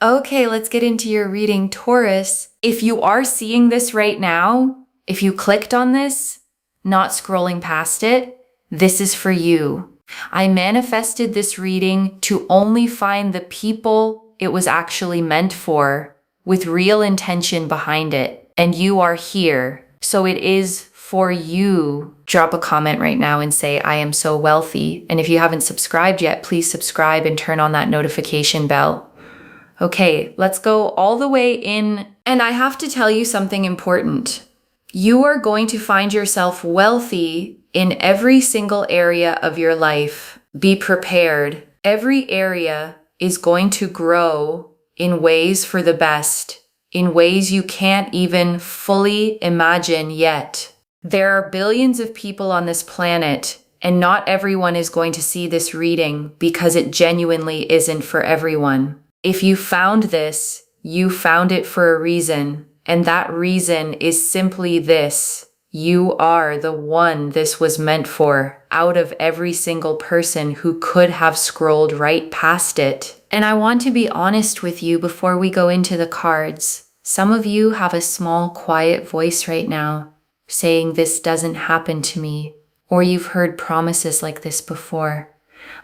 Okay, let's get into your reading, Taurus. If you are seeing this right now, if you clicked on this, not scrolling past it, this is for you. I manifested this reading to only find the people it was actually meant for, with real intention behind it. And you are here. So it is for you. Drop a comment right now and say, I am so wealthy. And if you haven't subscribed yet, please subscribe and turn on that notification bell. Okay, let's go all the way in. And I have to tell you something important. You are going to find yourself wealthy in every single area of your life. Be prepared. Every area is going to grow in ways for the best, in ways you can't even fully imagine yet. There are billions of people on this planet, and not everyone is going to see this reading because it genuinely isn't for everyone. If you found this, you found it for a reason, and that reason is simply this. You are the one this was meant for, out of every single person who could have scrolled right past it. And I want to be honest with you before we go into the cards. Some of you have a small, quiet voice right now, saying this doesn't happen to me, or you've heard promises like this before.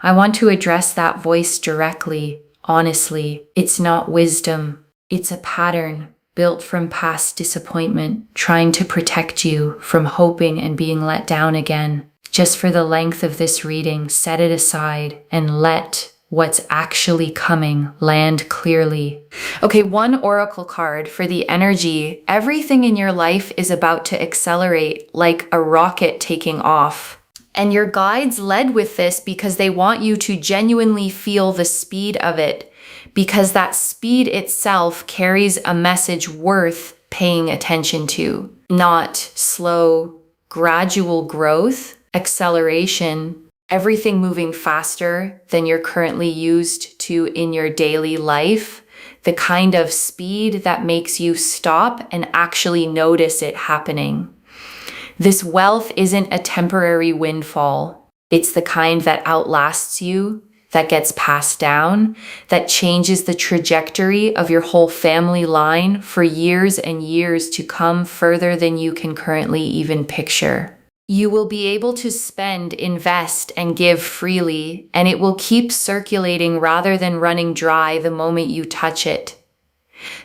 I want to address that voice directly. Honestly, it's not wisdom. It's a pattern built from past disappointment, trying to protect you from hoping and being let down again. Just for the length of this reading, set it aside and let what's actually coming land clearly. Okay, one oracle card for the energy. Everything in your life is about to accelerate like a rocket taking off. And your guides led with this because they want you to genuinely feel the speed of it, because that speed itself carries a message worth paying attention to. Not slow, gradual growth, acceleration, everything moving faster than you're currently used to in your daily life, the kind of speed that makes you stop and actually notice it happening. This wealth isn't a temporary windfall. It's the kind that outlasts you, that gets passed down, that changes the trajectory of your whole family line for years and years to come, further than you can currently even picture. You will be able to spend, invest, and give freely, and it will keep circulating rather than running dry the moment you touch it.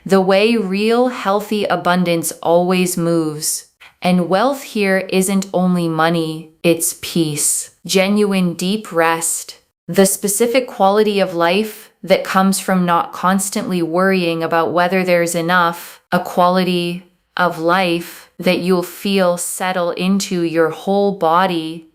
The way real, healthy abundance always moves. And wealth here isn't only money, it's peace, genuine deep rest, the specific quality of life that comes from not constantly worrying about whether there's enough, a quality of life that you'll feel settle into your whole body.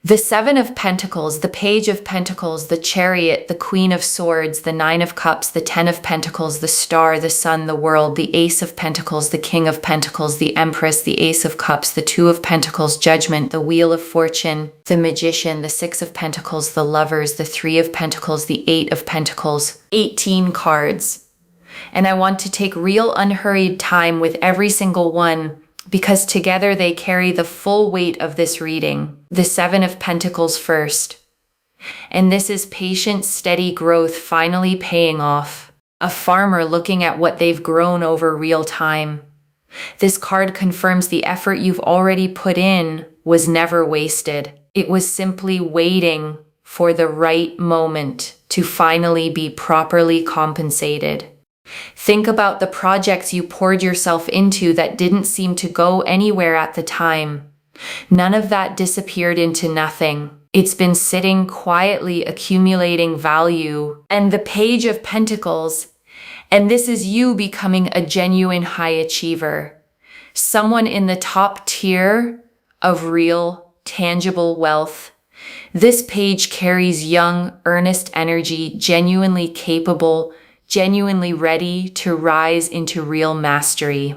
The Seven of Pentacles, the Page of Pentacles, the Chariot, the Queen of Swords, the Nine of Cups, the Ten of Pentacles, the Star, the Sun, the World, the Ace of Pentacles, the King of Pentacles, the Empress, the Ace of Cups, the Two of Pentacles, Judgment, the Wheel of Fortune, the Magician, the Six of Pentacles, the Lovers, the Three of Pentacles, the Eight of Pentacles, 18 cards. And I want to take real unhurried time with every single one, because together they carry the full weight of this reading. The Seven of Pentacles first. And this is patient, steady growth finally paying off. A farmer looking at what they've grown over real time. This card confirms the effort you've already put in was never wasted. It was simply waiting for the right moment to finally be properly compensated. Think about the projects you poured yourself into that didn't seem to go anywhere at the time. None of that disappeared into nothing. It's been sitting quietly accumulating value. And the Page of Pentacles, and this is you becoming a genuine high achiever. Someone in the top tier of real, tangible wealth. This page carries young, earnest energy, genuinely capable, genuinely ready to rise into real mastery.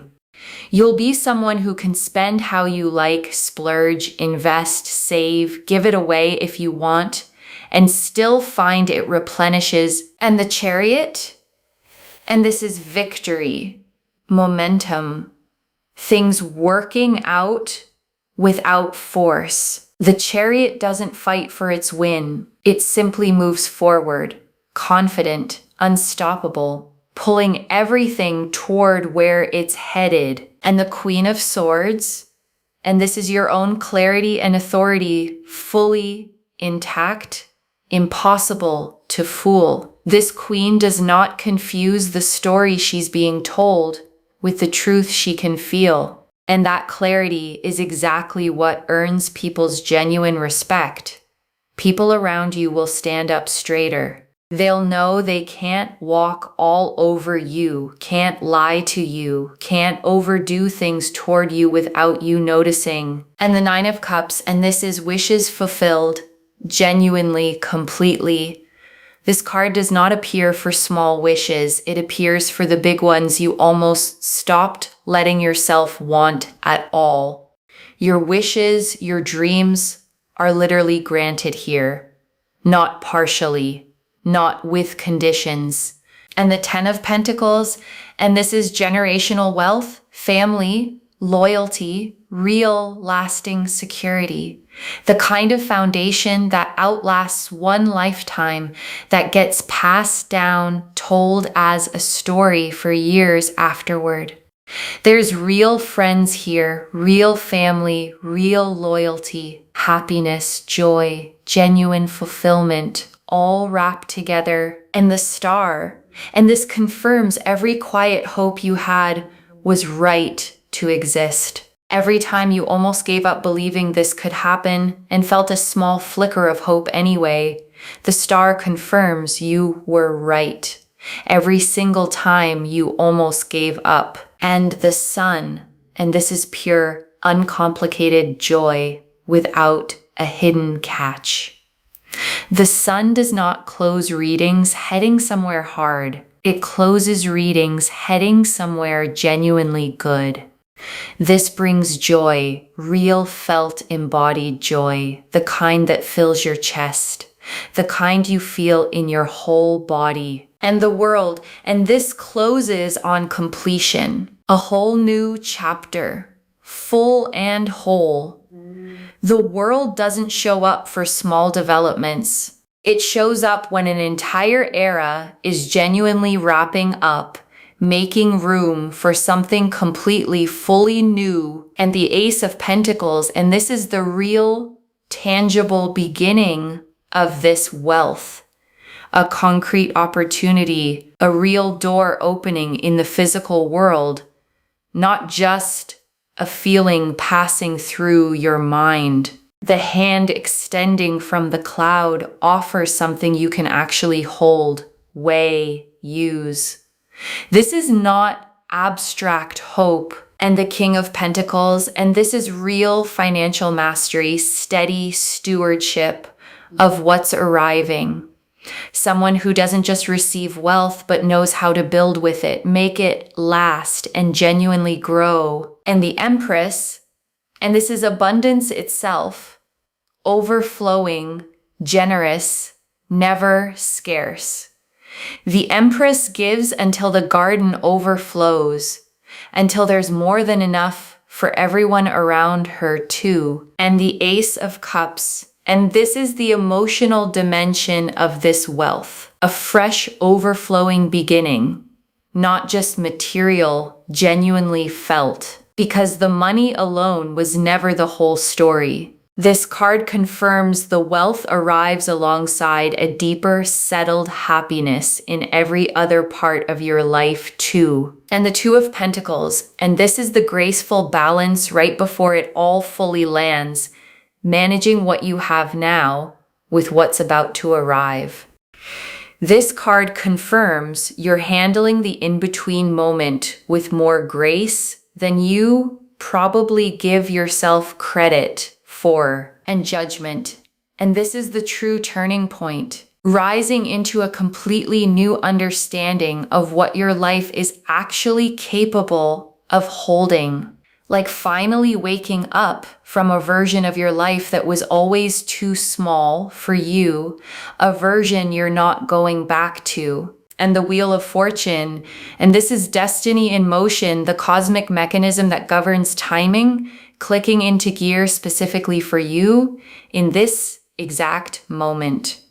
You'll be someone who can spend how you like, splurge, invest, save, give it away if you want, and still find it replenishes. And the Chariot? And this is victory, momentum, things working out without force. The Chariot doesn't fight for its win. It simply moves forward, confident, unstoppable, pulling everything toward where it's headed. And the Queen of Swords, and this is your own clarity and authority, fully intact, impossible to fool. This queen does not confuse the story she's being told with the truth she can feel. And that clarity is exactly what earns people's genuine respect. People around you will stand up straighter. They'll know they can't walk all over you, can't lie to you, can't overdo things toward you without you noticing. And the Nine of Cups, and this is wishes fulfilled, genuinely, completely. This card does not appear for small wishes. It appears for the big ones you almost stopped letting yourself want at all. Your wishes, your dreams are literally granted here, not partially, not with conditions. And the Ten of Pentacles, and this is generational wealth, family, loyalty, real lasting security. The kind of foundation that outlasts one lifetime, that gets passed down, told as a story for years afterward. There's real friends here, real family, real loyalty, happiness, joy, genuine fulfillment, all wrapped together. And the Star, and this confirms every quiet hope you had was right to exist. Every time you almost gave up believing this could happen and felt a small flicker of hope anyway, the Star confirms you were right. Every single time you almost gave up. And the Sun, and this is pure, uncomplicated joy without a hidden catch. The Sun does not close readings heading somewhere hard. It closes readings heading somewhere genuinely good. This brings joy, real felt embodied joy, the kind that fills your chest, the kind you feel in your whole body and the world. And this closes on completion, a whole new chapter, full and whole. The world doesn't show up for small developments. It shows up when an entire era is genuinely wrapping up, making room for something completely, fully new. And the Ace of Pentacles, and this is the real, tangible beginning of this wealth. A concrete opportunity, a real door opening in the physical world, not just a feeling passing through your mind. The hand extending from the cloud offers something you can actually hold, weigh, use. This is not abstract hope. And the King of Pentacles, and this is real financial mastery, steady stewardship of what's arriving. Someone who doesn't just receive wealth, but knows how to build with it, make it last and genuinely grow. And the Empress, and this is abundance itself, overflowing, generous, never scarce. The Empress gives until the garden overflows, until there's more than enough for everyone around her too. And the Ace of Cups, and this is the emotional dimension of this wealth, a fresh overflowing beginning, not just material, genuinely felt, because the money alone was never the whole story. This card confirms the wealth arrives alongside a deeper, settled happiness in every other part of your life too. And the Two of Pentacles, and this is the graceful balance right before it all fully lands, managing what you have now with what's about to arrive. This card confirms you're handling the in-between moment with more grace than you probably give yourself credit for, and judgment. And this is the true turning point, rising into a completely new understanding of what your life is actually capable of holding. Like finally waking up from a version of your life that was always too small for you, a version you're not going back to. And the Wheel of Fortune, and this is destiny in motion, the cosmic mechanism that governs timing, clicking into gear specifically for you in this exact moment.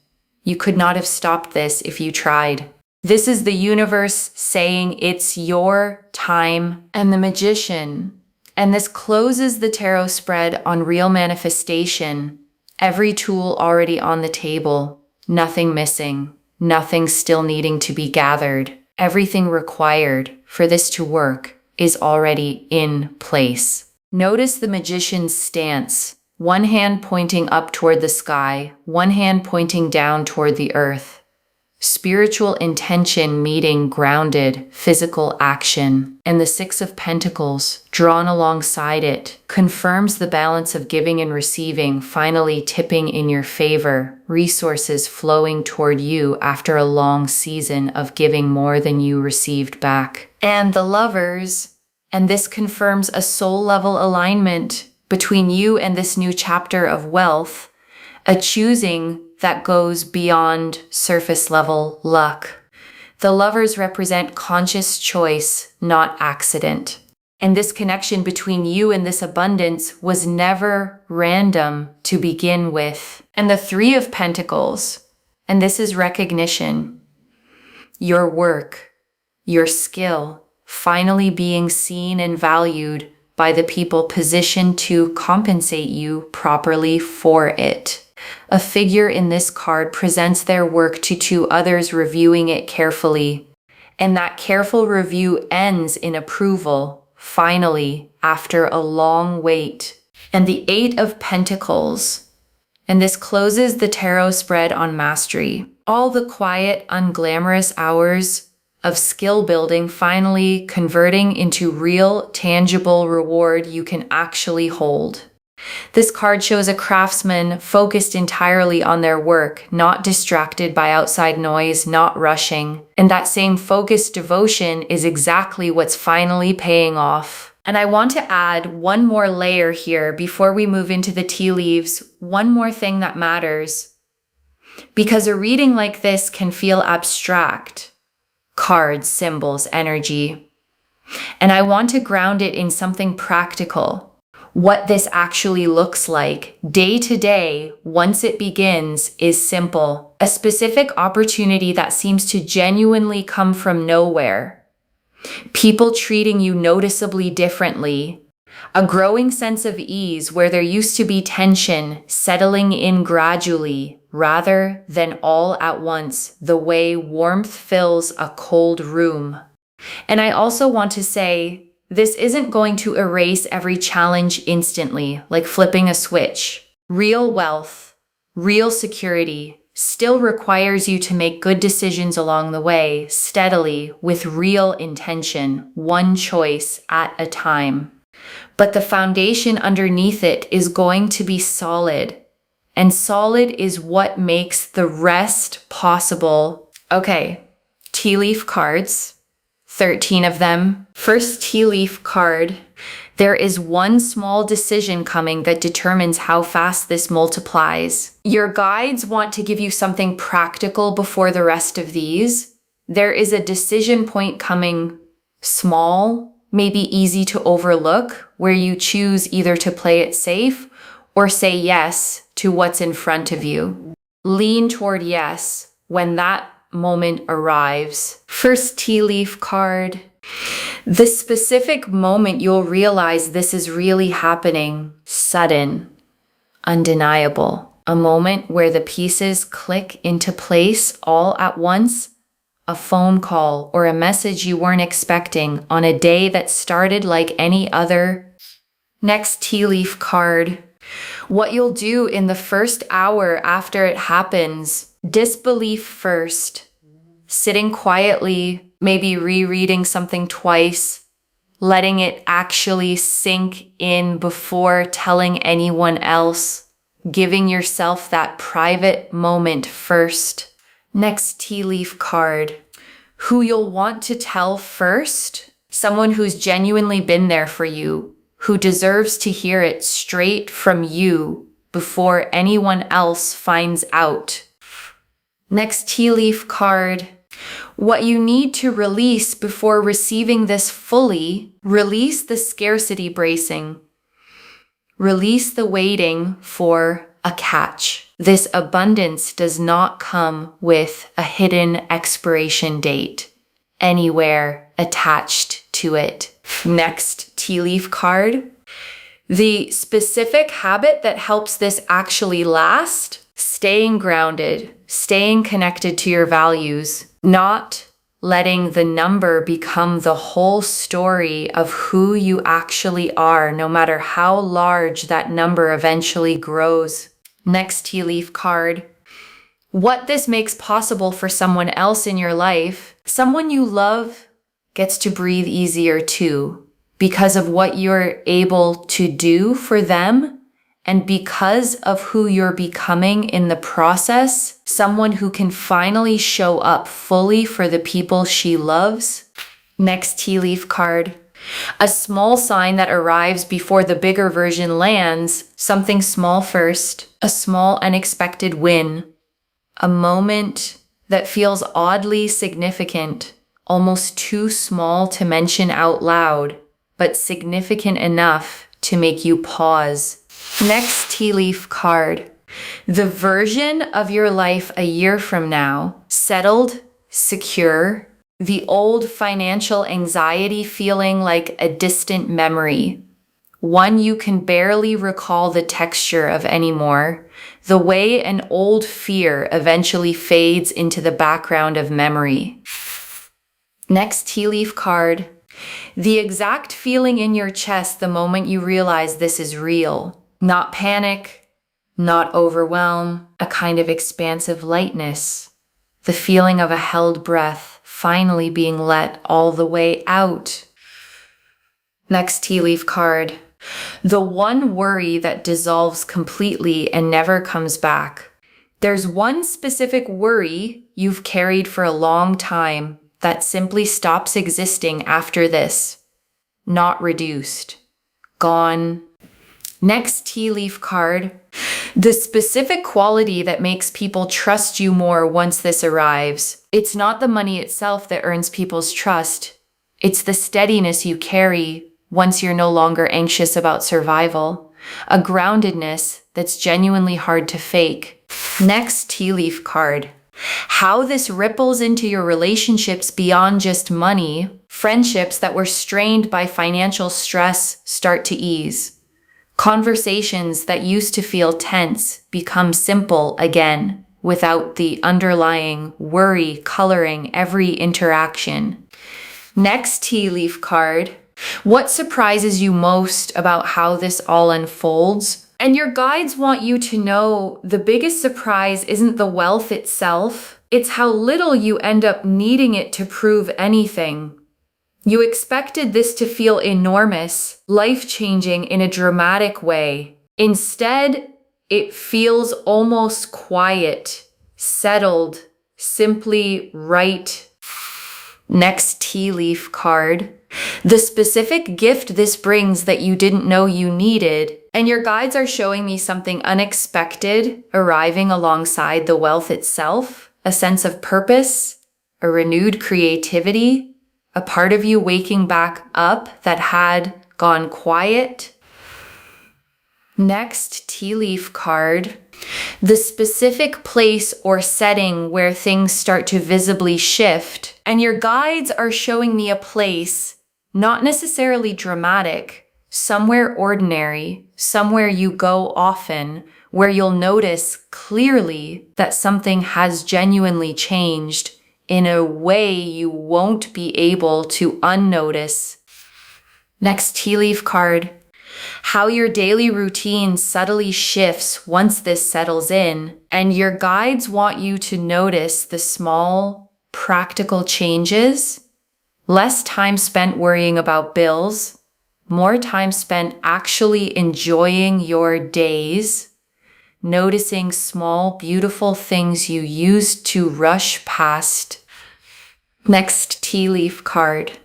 You could not have stopped this if you tried. This is the universe saying it's your time. And the Magician. And this closes the tarot spread on real manifestation. Every tool already on the table. Nothing missing. Nothing still needing to be gathered. Everything required for this to work is already in place. Notice the Magician's stance. One hand pointing up toward the sky, one hand pointing down toward the earth. Spiritual intention meeting grounded physical action. And the Six of Pentacles, drawn alongside it, confirms the balance of giving and receiving finally tipping in your favor, resources flowing toward you after a long season of giving more than you received back. And the Lovers, and this confirms a soul-level alignment between you and this new chapter of wealth, a choosing that goes beyond surface-level luck. The Lovers represent conscious choice, not accident. And this connection between you and this abundance was never random to begin with. And the Three of Pentacles, and this is recognition. Your work, your skill, finally being seen and valued by the people positioned to compensate you properly for it. A figure in this card presents their work to two others reviewing it carefully, and that careful review ends in approval, finally, after a long wait. And the Eight of Pentacles, and this closes the tarot spread on mastery. All the quiet, unglamorous hours of skill building finally converting into real, tangible reward you can actually hold. This card shows a craftsman focused entirely on their work, not distracted by outside noise, not rushing. And that same focused devotion is exactly what's finally paying off. And I want to add one more layer here before we move into the tea leaves, one more thing that matters. Because a reading like this can feel abstract. Cards, symbols, energy. And I want to ground it in something practical. What this actually looks like day to day once it begins is simple. A specific opportunity that seems to genuinely come from nowhere. People treating you noticeably differently. A growing sense of ease where there used to be tension settling in gradually rather than all at once, the way warmth fills a cold room. And I also want to say, this isn't going to erase every challenge instantly, like flipping a switch. Real wealth, real security, still requires you to make good decisions along the way, steadily, with real intention, one choice at a time. But the foundation underneath it is going to be solid. And solid is what makes the rest possible. Okay, tea leaf cards. 13 of them. First tea leaf card. There is one small decision coming that determines how fast this multiplies. Your guides want to give you something practical before the rest of these. There is a decision point coming, small, maybe easy to overlook, where you choose either to play it safe or say yes to what's in front of you. Lean toward yes when that moment arrives. First tea leaf card. The specific moment you'll realize this is really happening. Sudden. Undeniable. A moment where the pieces click into place all at once. A phone call or a message you weren't expecting on a day that started like any other. Next tea leaf card. What you'll do in the first hour after it happens. Disbelief first. Sitting quietly, maybe rereading something twice, letting it actually sink in before telling anyone else, giving yourself that private moment first. Next tea leaf card. Who you'll want to tell first? Someone who's genuinely been there for you, who deserves to hear it straight from you before anyone else finds out. Next tea leaf card. What you need to release before receiving this fully, release the scarcity bracing. Release the waiting for a catch. This abundance does not come with a hidden expiration date anywhere attached to it. Next tea leaf card. The specific habit that helps this actually last: staying grounded, staying connected to your values, not letting the number become the whole story of who you actually are, no matter how large that number eventually grows. Next tea leaf card. What this makes possible for someone else in your life, someone you love, gets to breathe easier too, because of what you're able to do for them, and because of who you're becoming in the process, someone who can finally show up fully for the people she loves. Next tea leaf card. A small sign that arrives before the bigger version lands, something small first, a small unexpected win, a moment that feels oddly significant, almost too small to mention out loud, but significant enough to make you pause. Next tea leaf card. The version of your life a year from now, settled, secure, the old financial anxiety feeling like a distant memory, one you can barely recall the texture of anymore, the way an old fear eventually fades into the background of memory. Next tea leaf card. The exact feeling in your chest the moment you realize this is real. Not panic, not overwhelm, a kind of expansive lightness. The feeling of a held breath finally being let all the way out. Next tea leaf card. The one worry that dissolves completely and never comes back. There's one specific worry you've carried for a long time that simply stops existing after this. Not reduced. Gone. Next tea leaf card. The specific quality that makes people trust you more once this arrives. It's not the money itself that earns people's trust. It's the steadiness you carry once you're no longer anxious about survival. A groundedness that's genuinely hard to fake. Next tea leaf card. How this ripples into your relationships beyond just money. Friendships that were strained by financial stress start to ease. Conversations that used to feel tense become simple again, without the underlying worry coloring every interaction. Next tea leaf card. What surprises you most about how this all unfolds? And your guides want you to know the biggest surprise isn't the wealth itself, it's how little you end up needing it to prove anything. You expected this to feel enormous, life-changing in a dramatic way. Instead, it feels almost quiet, settled, simply right. Next tea leaf card. The specific gift this brings that you didn't know you needed, and your guides are showing me something unexpected arriving alongside the wealth itself, a sense of purpose, a renewed creativity, a part of you waking back up that had gone quiet. Next tea leaf card. The specific place or setting where things start to visibly shift, and your guides are showing me a place, not necessarily dramatic, somewhere ordinary, somewhere you go often, where you'll notice clearly that something has genuinely changed in a way you won't be able to unnotice. Next tea leaf card. How your daily routine subtly shifts once this settles in, and your guides want you to notice the small, practical changes. Less time spent worrying about bills, more time spent actually enjoying your days, noticing small, beautiful things you used to rush past. Next tea leaf card.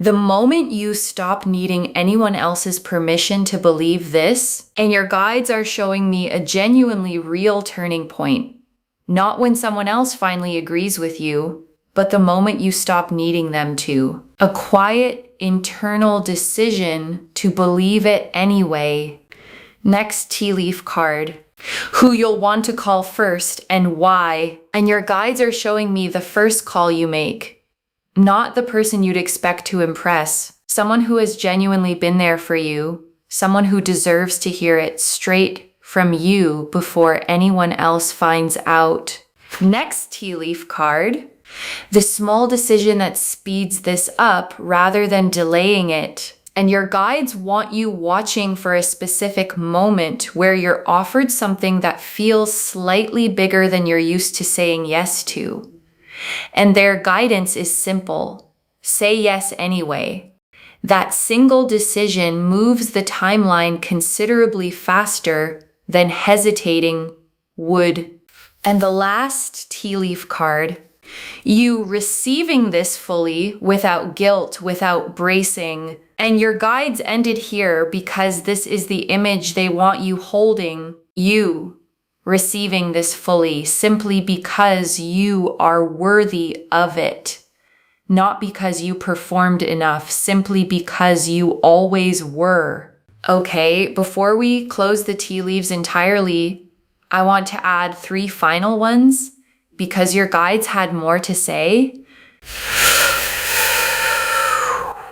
The moment you stop needing anyone else's permission to believe this, and your guides are showing me a genuinely real turning point, not when someone else finally agrees with you, but the moment you stop needing them to. A quiet, internal decision to believe it anyway. Next tea leaf card. who you'll want to call first and why. And your guides are showing me the first call you make, not the person you'd expect to impress, someone who has genuinely been there for you, someone who deserves to hear it straight from you before anyone else finds out. Next tea leaf card, the small decision that speeds this up rather than delaying it. And your guides want you watching for a specific moment where you're offered something that feels slightly bigger than you're used to saying yes to. And their guidance is simple. Say yes anyway. That single decision moves the timeline considerably faster than hesitating would. And the last tea leaf card, you receiving this fully without guilt, without bracing. And your guides ended here because this is the image they want you holding, you receiving this fully simply because you are worthy of it. Not because you performed enough, simply because you always were. Okay, before we close the tea leaves entirely, I want to add 3 final ones because your guides had more to say.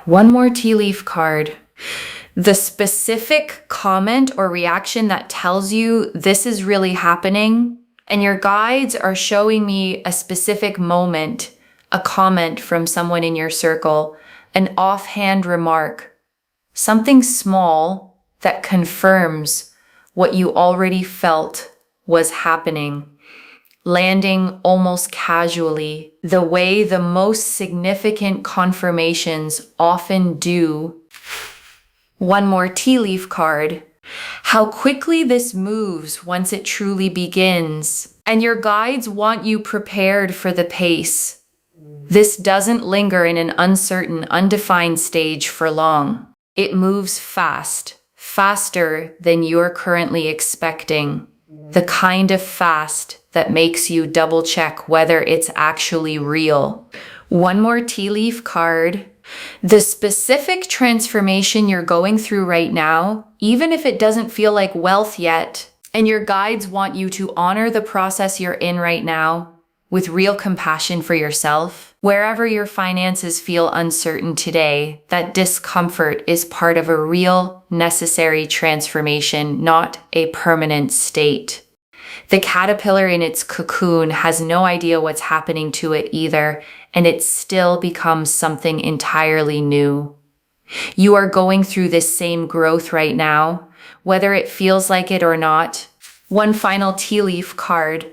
One more tea leaf card. The specific comment or reaction that tells you this is really happening, and your guides are showing me a specific moment, a comment from someone in your circle, an offhand remark, something small that confirms what you already felt was happening, landing almost casually, the way the most significant confirmations often do. One more tea leaf card. How quickly this moves once it truly begins. And your guides want you prepared for the pace. This doesn't linger in an uncertain, undefined stage for long. It moves fast, faster than you're currently expecting. The kind of fast that makes you double check whether it's actually real. One more tea leaf card. The specific transformation you're going through right now, even if it doesn't feel like wealth yet, and your guides want you to honor the process you're in right now with real compassion for yourself. Wherever your finances feel uncertain today, that discomfort is part of a real, necessary transformation, not a permanent state. The caterpillar in its cocoon has no idea what's happening to it either, and it still becomes something entirely new. You are going through this same growth right now, whether it feels like it or not. One final tea leaf card.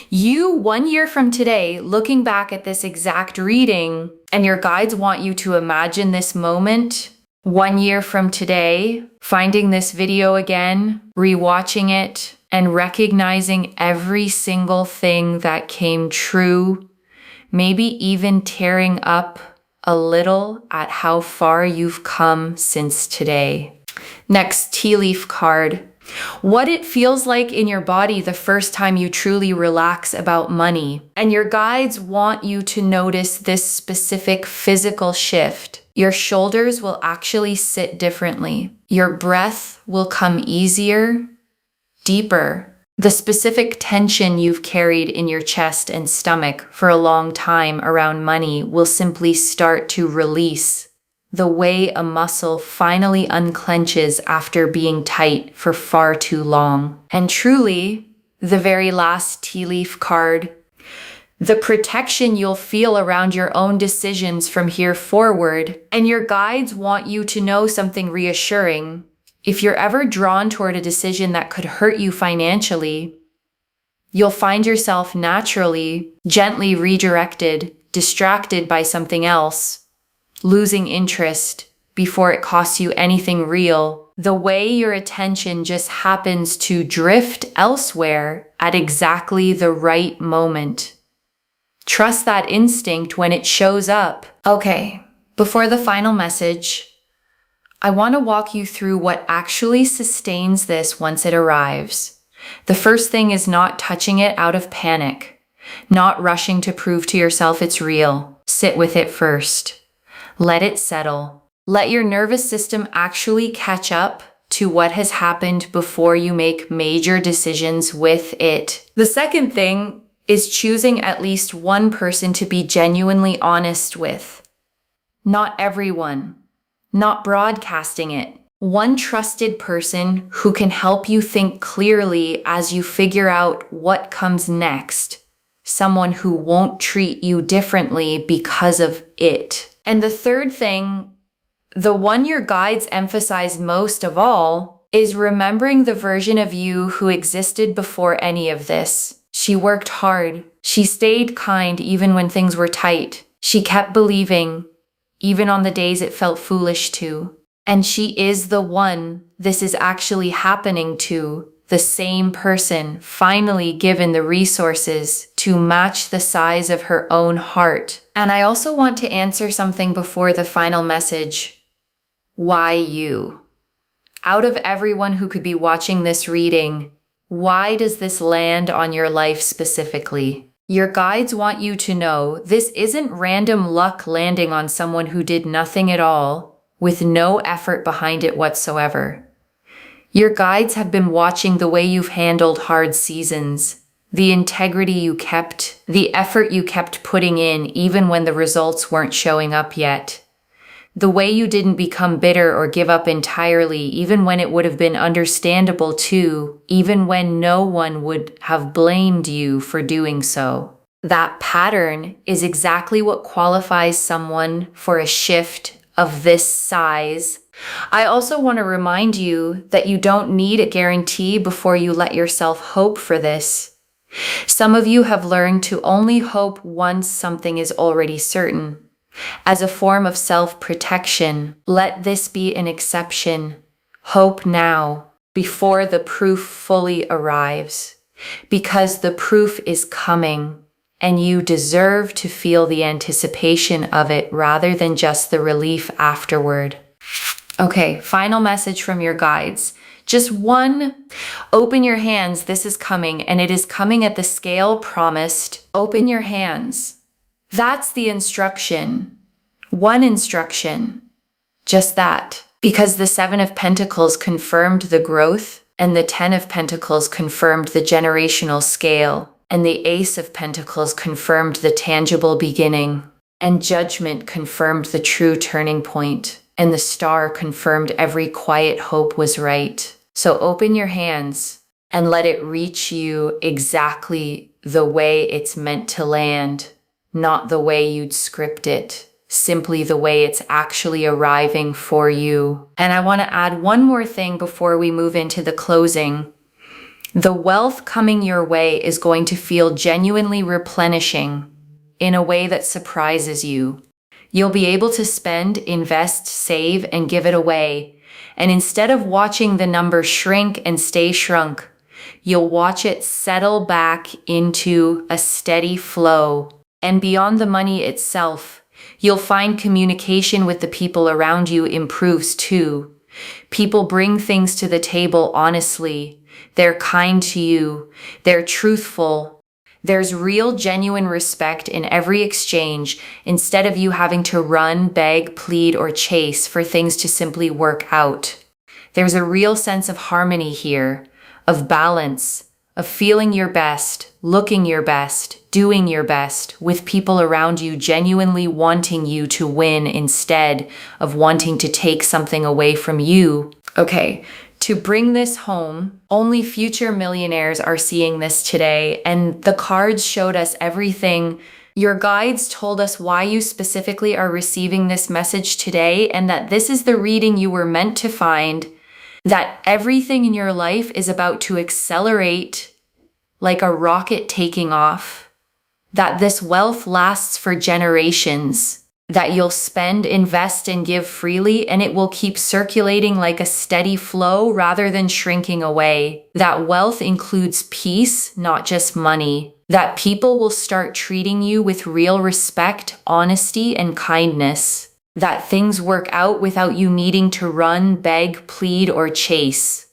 You, 1 year from today, looking back at this exact reading, and your guides want you to imagine this moment. 1 year from today, finding this video again, rewatching it, and recognizing every single thing that came true, maybe even tearing up a little at how far you've come since today. Next tea leaf card. What it feels like in your body the first time you truly relax about money. And your guides want you to notice this specific physical shift. Your shoulders will actually sit differently. Your breath will come easier, deeper. The specific tension you've carried in your chest and stomach for a long time around money will simply start to release, the way a muscle finally unclenches after being tight for far too long. And truly, the very last tea leaf card, the protection you'll feel around your own decisions from here forward. And your guides want you to know something reassuring. If you're ever drawn toward a decision that could hurt you financially, you'll find yourself naturally, gently redirected, distracted by something else, losing interest before it costs you anything real. The way your attention just happens to drift elsewhere at exactly the right moment. Trust that instinct when it shows up. Okay, before the final message, I want to walk you through what actually sustains this once it arrives. The first thing is not touching it out of panic, not rushing to prove to yourself it's real. Sit with it first. Let it settle. Let your nervous system actually catch up to what has happened before you make major decisions with it. The second thing is choosing at least one person to be genuinely honest with. Not everyone. Not broadcasting it. One trusted person who can help you think clearly as you figure out what comes next. Someone who won't treat you differently because of it. And the third thing, the one your guides emphasize most of all, is remembering the version of you who existed before any of this. She worked hard. She stayed kind even when things were tight. She kept believing, even on the days it felt foolish to. And she is the one this is actually happening to, the same person finally given the resources to match the size of her own heart. And I also want to answer something before the final message. Why you? Out of everyone who could be watching this reading, why does this land on your life specifically? Your guides want you to know this isn't random luck landing on someone who did nothing at all, with no effort behind it whatsoever. Your guides have been watching the way you've handled hard seasons, the integrity you kept, the effort you kept putting in even when the results weren't showing up yet. The way you didn't become bitter or give up entirely, even when it would have been understandable to, even when no one would have blamed you for doing so. That pattern is exactly what qualifies someone for a shift of this size. I also want to remind you that you don't need a guarantee before you let yourself hope for this. Some of you have learned to only hope once something is already certain. As a form of self-protection, let this be an exception. Hope now, before the proof fully arrives, because the proof is coming, and you deserve to feel the anticipation of it rather than just the relief afterward. Okay, final message from your guides. Just one. Open your hands, this is coming, and it is coming at the scale promised. Open your hands. That's the instruction. One instruction. Just that. Because the Seven of Pentacles confirmed the growth, and the Ten of Pentacles confirmed the generational scale, and the Ace of Pentacles confirmed the tangible beginning, and Judgment confirmed the true turning point, and the Star confirmed every quiet hope was right. So open your hands and let it reach you exactly the way it's meant to land. Not the way you'd script it, simply the way it's actually arriving for you. And I want to add one more thing before we move into the closing. The wealth coming your way is going to feel genuinely replenishing in a way that surprises you. You'll be able to spend, invest, save, and give it away. And instead of watching the number shrink and stay shrunk, you'll watch it settle back into a steady flow. And beyond the money itself, you'll find communication with the people around you improves too. People bring things to the table honestly. They're kind to you. They're truthful. There's real, genuine respect in every exchange instead of you having to run, beg, plead, or chase for things to simply work out. There's a real sense of harmony here, of balance, of feeling your best, looking your best, doing your best, with people around you genuinely wanting you to win instead of wanting to take something away from you. Okay, to bring this home, only future millionaires are seeing this today, and the cards showed us everything. Your guides told us why you specifically are receiving this message today, and that this is the reading you were meant to find. That everything in your life is about to accelerate like a rocket taking off. That this wealth lasts for generations. That you'll spend, invest, and give freely, and it will keep circulating like a steady flow rather than shrinking away. That wealth includes peace, not just money. That people will start treating you with real respect, honesty, and kindness. That things work out without you needing to run, beg, plead, or chase.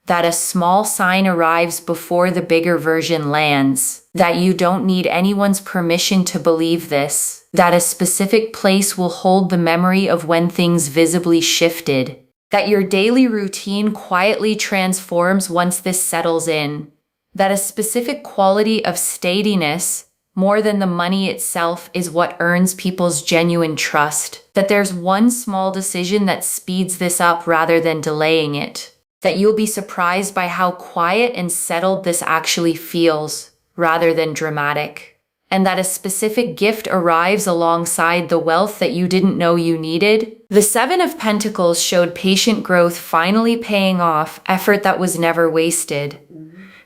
That a small sign arrives before the bigger version lands. That you don't need anyone's permission to believe this. That a specific place will hold the memory of when things visibly shifted. that your daily routine quietly transforms once this settles in, that a specific quality of steadiness, more than the money itself, is what earns people's genuine trust, that there's one small decision that speeds this up rather than delaying it, that you'll be surprised by how quiet and settled this actually feels, rather than dramatic, and that a specific gift arrives alongside the wealth that you didn't know you needed. The Seven of Pentacles showed patient growth finally paying off, effort that was never wasted.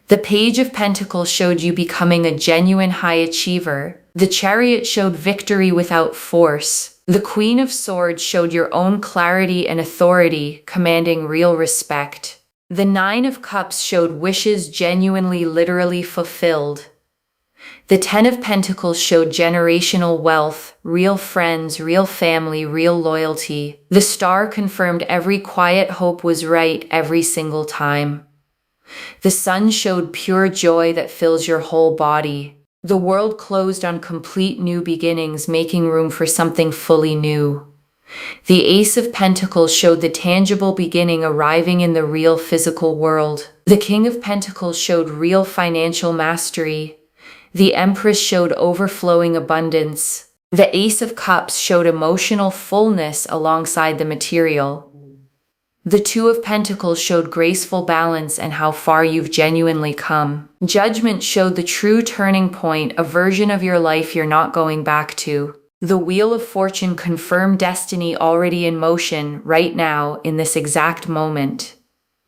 The Page of Pentacles showed you becoming a genuine high achiever. The Chariot showed victory without force. The Queen of Swords showed your own clarity and authority, commanding real respect. The Nine of Cups showed wishes genuinely, literally fulfilled. The Ten of Pentacles showed generational wealth, real friends, real family, real loyalty. The Star confirmed every quiet hope was right every single time. The Sun showed pure joy that fills your whole body. The World closed on complete new beginnings, making room for something fully new. The Ace of Pentacles showed the tangible beginning arriving in the real physical world. The King of Pentacles showed real financial mastery. The Empress showed overflowing abundance. The Ace of Cups showed emotional fullness alongside the material. The Two of Pentacles showed graceful balance and how far you've genuinely come. Judgment showed the true turning point, a version of your life you're not going back to. The Wheel of Fortune confirmed destiny already in motion right now in this exact moment.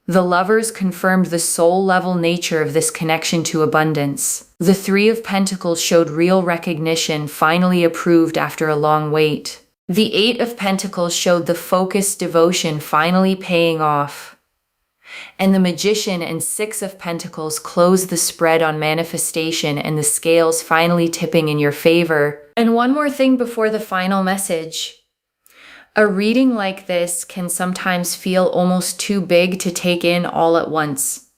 The Lovers confirmed the soul-level nature of this connection to abundance. The Three of Pentacles showed real recognition, finally approved after a long wait. The Eight of Pentacles showed the focused devotion finally paying off. And the Magician and Six of Pentacles closed the spread on manifestation and the scales finally tipping in your favor. And one more thing before the final message. A reading like this can sometimes feel almost too big to take in all at once.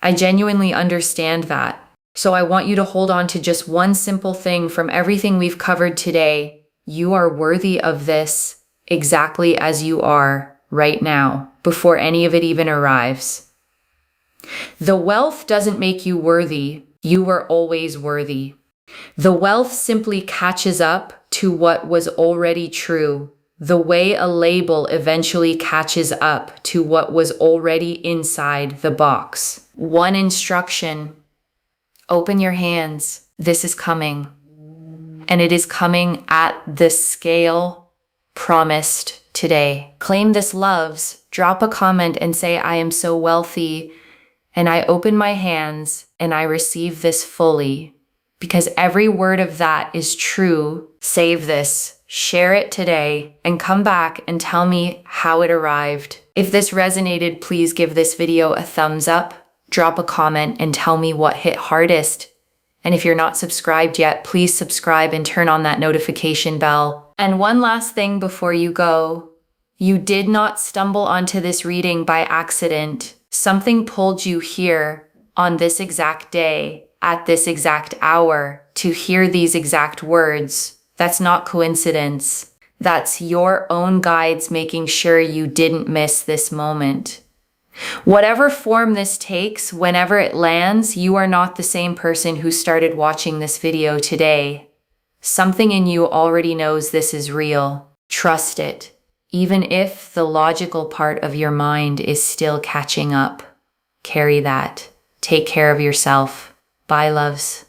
I genuinely understand that. So I want you to hold on to just one simple thing from everything we've covered today. You are worthy of this exactly as you are right now, before any of it even arrives. The wealth doesn't make you worthy. You were always worthy. The wealth simply catches up to what was already true, the way a label eventually catches up to what was already inside the box. One instruction: open your hands. This is coming. And it is coming at the scale promised today. Claim this, loves. Drop a comment and say, I am so wealthy, and I open my hands, and I receive this fully. Because every word of that is true. Save this, share it today, and come back and tell me how it arrived. If this resonated, please give this video a thumbs up, drop a comment, and tell me what hit hardest. And if you're not subscribed yet, please subscribe and turn on that notification bell. And one last thing before you go. You did not stumble onto this reading by accident. Something pulled you here on this exact day, at this exact hour, to hear these exact words. That's not coincidence. That's your own guides making sure you didn't miss this moment. Whatever form this takes, whenever it lands, you are not the same person who started watching this video today. Something in you already knows this is real. Trust it, even if the logical part of your mind is still catching up. Carry that. Take care of yourself. Bye, loves.